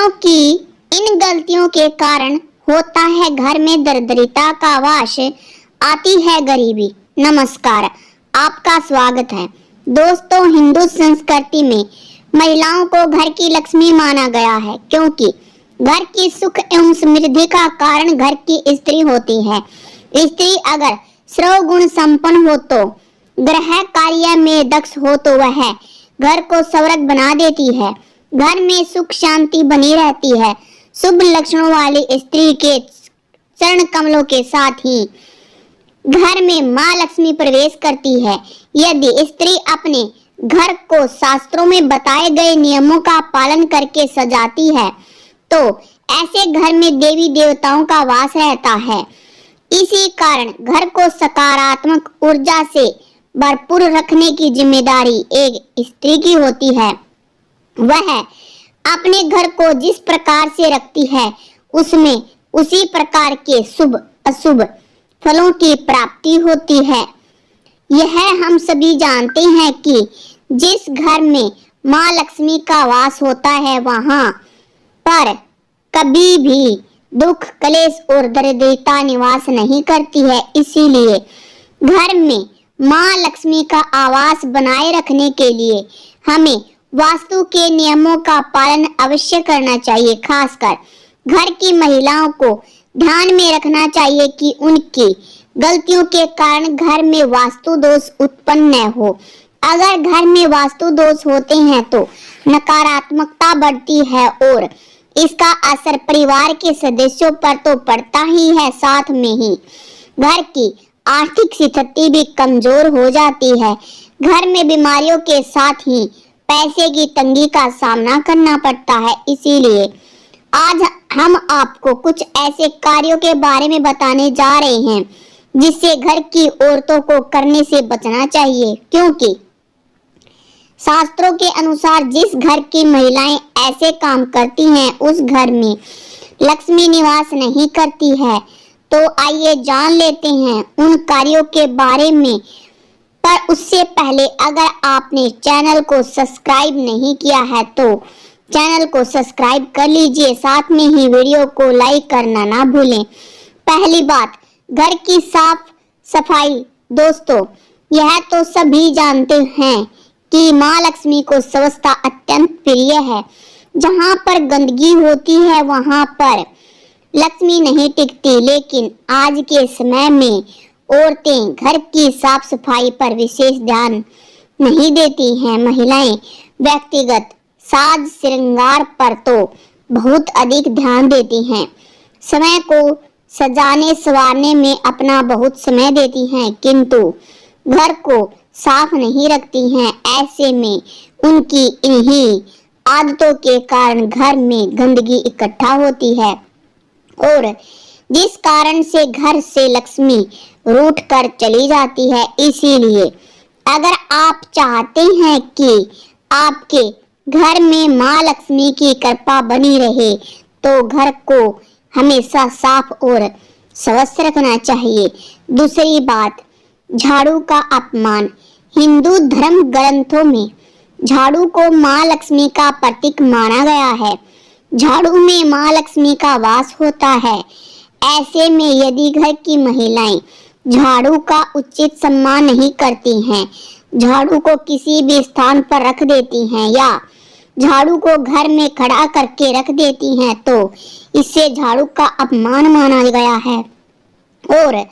महिलाओं की इन गलतियों के कारण होता है घर में दरिद्रता का वास, आती है गरीबी। नमस्कार, आपका स्वागत है। दोस्तों, हिंदू संस्कृति में महिलाओं को घर की लक्ष्मी माना गया है, क्योंकि घर की सुख एवं समृद्धि का कारण घर की स्त्री होती है। स्त्री अगर सर्व गुण संपन्न हो तो, गृह कार्य में दक्ष हो तो वह घर को स्वर्ग बना देती है। घर में सुख शांति बनी रहती है। शुभ लक्षणों वाली स्त्री के चरण कमलों के साथ ही घर में मां लक्ष्मी प्रवेश करती है। यदि स्त्री अपने घर को शास्त्रों में बताए गए नियमों का पालन करके सजाती है तो ऐसे घर में देवी देवताओं का वास रहता है। इसी कारण घर को सकारात्मक ऊर्जा से भरपूर रखने की जिम्मेदारी एक स्त्री की होती है। वह अपने घर को जिस प्रकार से रखती है उसमें उसी प्रकार के शुभ अशुभ फलों की प्राप्ति होती है। यह हम सभी जानते हैं कि जिस घर में मां लक्ष्मी का वास होता है वहां पर कभी भी दुख, क्लेश और दरिद्रता निवास नहीं करती है। इसीलिए घर में मां लक्ष्मी का आवास बनाए रखने के लिए हमें वास्तु के नियमों का पालन अवश्य करना चाहिए। खासकर घर की महिलाओं को ध्यान में रखना चाहिए कि उनकी गलतियों के कारण घर में वास्तु दोष उत्पन्न न हो। अगर घर में वास्तु दोष होते हैं तो नकारात्मकता बढ़ती है और इसका असर परिवार के सदस्यों पर तो पड़ता ही है, साथ में ही घर की आर्थिक स्थिति भी कमजोर हो जाती है। घर में बीमारियों के साथ ही पैसे की तंगी का सामना करना पड़ता है। इसीलिए आज हम आपको कुछ ऐसे कार्यों के बारे में बताने जा रहे हैं जिससे घर की औरतों को करने से बचना चाहिए, क्योंकि शास्त्रों के अनुसार जिस घर की महिलाएं ऐसे काम करती हैं उस घर में लक्ष्मी निवास नहीं करती है। तो आइए जान लेते हैं उन कार्यों के बारे में। पर उससे पहले अगर आपने चैनल को सब्सक्राइब नहीं किया है तो चैनल को सब्सक्राइब कर लीजिए, साथ में ही वीडियो को लाइक करना ना भूलें। पहली बात, घर की साफ सफाई। दोस्तों, यह तो सभी जानते हैं कि मां लक्ष्मी को स्वच्छता अत्यंत प्रिय है। जहां पर गंदगी होती है वहां पर लक्ष्मी नहीं टिकती, लेकिन आज के समय में औरतें घर की साफ सफाई पर विशेष ध्यान नहीं देती हैं। महिलाएं व्यक्तिगत साज श्रृंगार पर तो बहुत अधिक ध्यान देती हैं। समय को सजाने संवारने में अपना बहुत समय देती हैं, किंतु घर को साफ नहीं रखती हैं। ऐसे में उनकी इन्हीं आदतों के कारण घर में गंदगी इकट्ठा होती है और जिस कारण से घर से लक्ष्मी रूठ कर चली जाती है। इसीलिए अगर आप चाहते हैं कि आपके घर में मां लक्ष्मी की कृपा बनी रहे तो घर को हमेशा साफ और स्वच्छ रखना चाहिए। दूसरी बात, झाड़ू का अपमान। हिंदू धर्म ग्रंथों में झाड़ू को मां लक्ष्मी का प्रतीक माना गया है। झाड़ू में मां लक्ष्मी का वास होता है। ऐसे में यदि घर की महिलाएं झाड़ू का उचित सम्मान नहीं करती हैं, झाड़ू को किसी भी स्थान पर रख देती हैं या झाड़ू को घर में खड़ा करके रख देती हैं तो इससे झाड़ू का अपमान माना गया है। और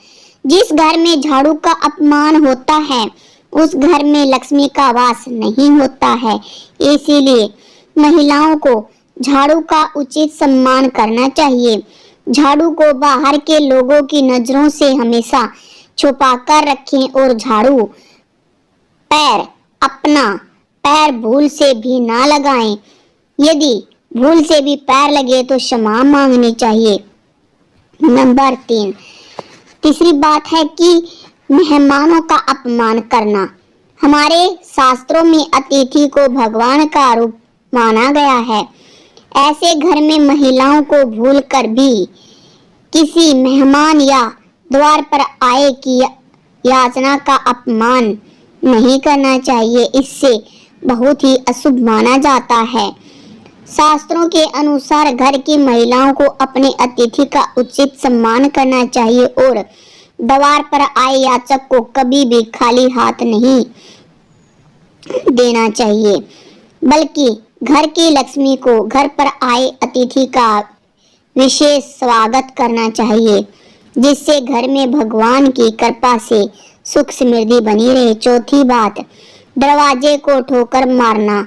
जिस घर में झाड़ू का अपमान होता है उस घर में लक्ष्मी का वास नहीं होता है। इसीलिए महिलाओं को झाड़ू का उचित सम्मान करना चाहिए। झाड़ू को बाहर के लोगों की नजरों से हमेशा छुपा कर रखें और झाड़ू अपना पैर भूल से भी ना लगाएं। यदि भूल से भी पैर लगे तो क्षमा मांगनी चाहिए। नंबर 3, तीसरी बात है कि मेहमानों का अपमान करना। हमारे शास्त्रों में अतिथि को भगवान का रूप माना गया है। ऐसे घर में महिलाओं को भूलकर भी किसी मेहमान या द्वार पर आए की याचना का अपमान नहीं करना चाहिए। इससे बहुत ही अशुभ माना जाता है। शास्त्रों के अनुसार घर की महिलाओं को अपने अतिथि का उचित सम्मान करना चाहिए और द्वार पर आए याचक को कभी भी खाली हाथ नहीं देना चाहिए, बल्कि घर की लक्ष्मी को घर पर आए अतिथि का विशेष स्वागत करना चाहिए, जिससे घर में भगवान की कृपा से सुख समृद्धि बनी रहे। चौथी बात, दरवाजे को ठोकर मारना।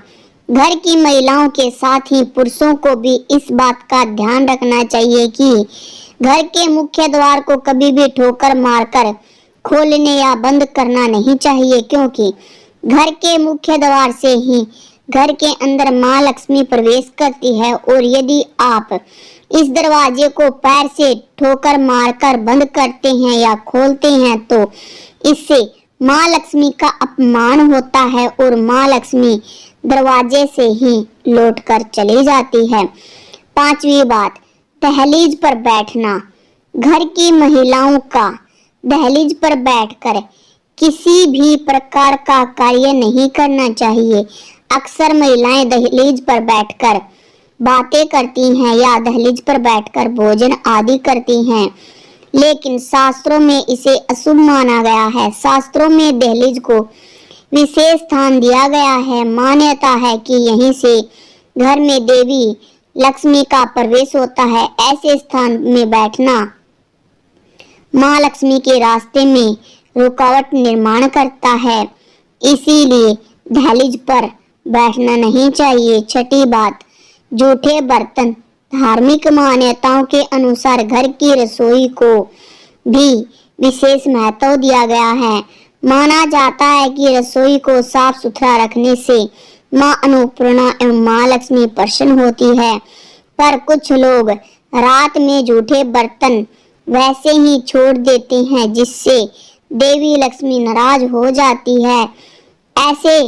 घर की महिलाओं के साथ ही पुरुषों को भी इस बात का ध्यान रखना चाहिए कि घर के मुख्य द्वार को कभी भी ठोकर मारकर खोलने या बंद करना नहीं चाहिए, क्योंकि घर के मुख्य द्वार से ही घर के अंदर माँ लक्ष्मी प्रवेश करती है और यदि आप इस दरवाजे को पैर से ठोकर मारकर बंद करते हैं या खोलते हैं तो इससे माँ लक्ष्मी का अपमान होता है और माँ लक्ष्मी दरवाजे से ही लौटकर चली जाती है। पांचवी बात, दहलीज पर बैठना। घर की महिलाओं का दहलीज पर बैठकर किसी भी प्रकार का कार्य नहीं करना चाहिए। अक्सर महिलाएं दहलीज पर बैठकर बातें करती हैं या दहलीज पर बैठकर भोजन आदि करती हैं, लेकिन शास्त्रों में इसे अशुभ माना गया है। शास्त्रों में दहलीज को विशेष स्थान दिया गया है। मान्यता है कि यहीं से घर में देवी लक्ष्मी का प्रवेश होता है। ऐसे स्थान में बैठना माँ लक्ष्मी के रास्ते में रुकावट निर्माण करता है, इसीलिए दहलीज पर बैठना नहीं चाहिए। छठी बात, जूठे बर्तन। धार्मिक मान्यताओं के अनुसार घर की रसोई को भी विशेष महत्व दिया गया है। माना जाता है कि रसोई को साफ सुथरा रखने से माँ अन्नपूर्णा एवं माँ लक्ष्मी प्रसन्न होती है, पर कुछ लोग रात में जूठे बर्तन वैसे ही छोड़ देते हैं, जिससे देवी लक्ष्मी नाराज हो जाती है। ऐसे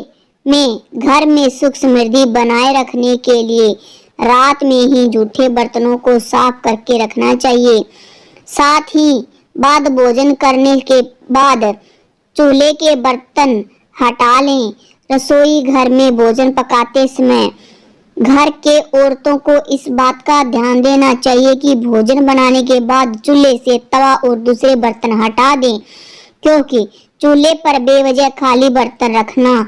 में घर में सुख समृद्धि बनाए रखने के लिए रात में ही जूठे बर्तनों को साफ करके रखना चाहिए। साथ ही बाद भोजन करने के बाद चूल्हे के बर्तन हटा लें। रसोई घर में भोजन पकाते समय घर के औरतों को इस बात का ध्यान देना चाहिए कि भोजन बनाने के बाद चूल्हे से तवा और दूसरे बर्तन हटा दें, क्योंकि चूल्हे पर बेवजह खाली बर्तन रखना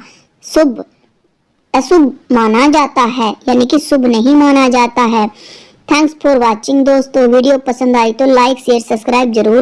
अशुभ माना जाता है, यानी कि शुभ नहीं माना जाता है। थैंक्स फॉर वॉचिंग दोस्तों। वीडियो पसंद आई तो लाइक शेयर सब्सक्राइब जरूर